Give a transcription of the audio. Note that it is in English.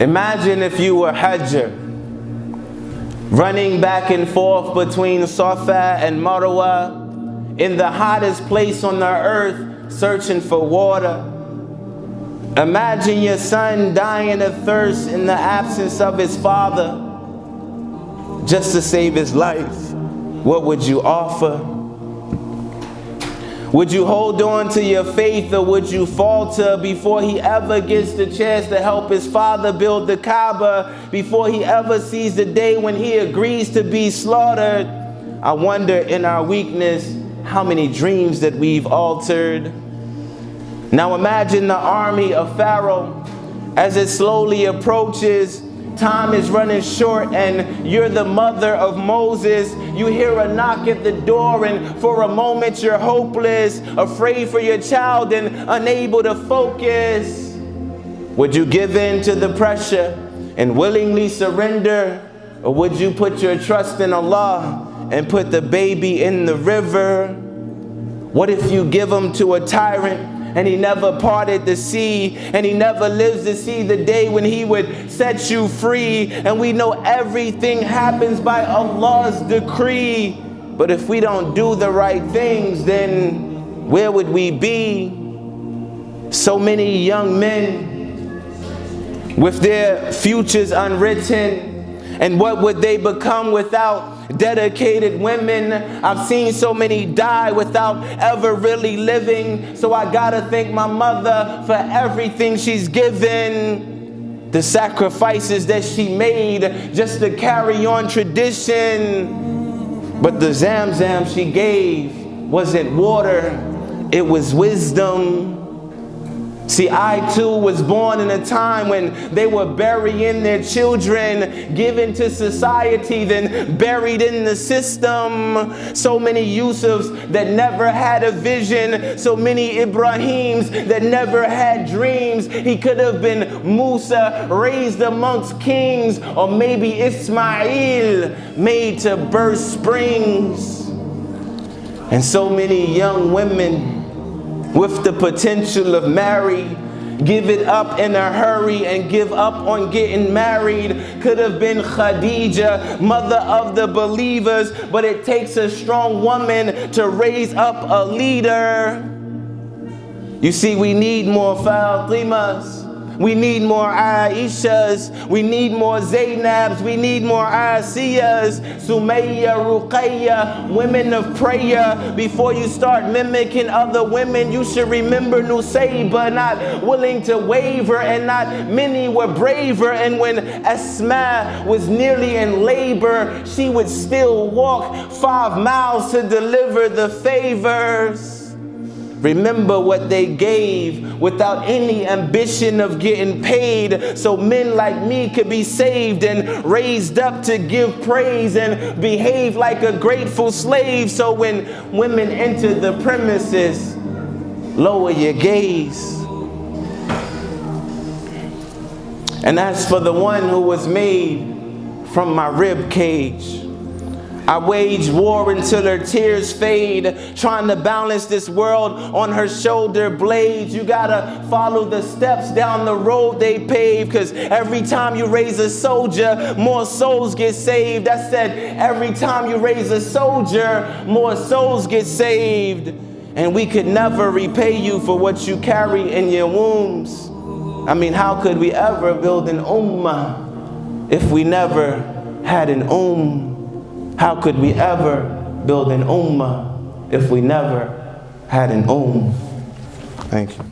Imagine if you were Hajj, running back and forth between Safa and Marwa in the hottest place on the earth, searching for water. Imagine your son dying of thirst in the absence of his father just to save his life. What would you offer? Would you hold on to your faith, or would you falter before he ever gets the chance to help his father build the Kaaba, before he ever sees the day when he agrees to be slaughtered? I wonder in our weakness how many dreams that we've altered. Now imagine the army of Pharaoh as it slowly approaches. Time is running short and you're the mother of Moses. You hear a knock at the door and for a moment you're hopeless, afraid for your child and unable to focus. Would you give in to the pressure and willingly surrender? Or would you put your trust in Allah and put the baby in the river? What if you give him to a tyrant and he never parted the sea, and he never lives to see the day when he would set you free? And we know everything happens by Allah's decree. But if we don't do the right things, then where would we be? So many young men with their futures unwritten, and what would they become without dedicated women? I've seen so many die without ever really living. So I gotta thank my mother for everything she's given, the sacrifices that she made just to carry on tradition. But the Zamzam she gave wasn't water, it was wisdom. See, I too was born in a time when they were burying their children, given to society, then buried in the system. So many Yusufs that never had a vision, so many Ibrahims that never had dreams. He could have been Musa, raised amongst kings, or maybe Ismail, made to burst springs. And so many young women with the potential of marry, give it up in a hurry and give up on getting married. Could have been Khadija, mother of the believers, but it takes a strong woman to raise up a leader. You see, we need more Fatimas. We need more Aishas, we need more Zainabs, we need more Asiyas, Sumayya, Ruqayya, women of prayer. Before you start mimicking other women, you should remember Nusayba, not willing to waver, and not many were braver. And when Asma was nearly in labor, she would still walk 5 miles to deliver the favors. Remember what they gave without any ambition of getting paid, so men like me could be saved and raised up to give praise and behave like a grateful slave. So when women enter the premises, lower your gaze. And as for the one who was made from my rib cage, I wage war until her tears fade, trying to balance this world on her shoulder blades. You gotta follow the steps down the road they pave, cause every time you raise a soldier, more souls get saved. I said, every time you raise a soldier, more souls get saved. And we could never repay you for what you carry in your wombs. I mean, how could we ever build an ummah if we never had an How could we ever build an ummah if we never had an Thank you.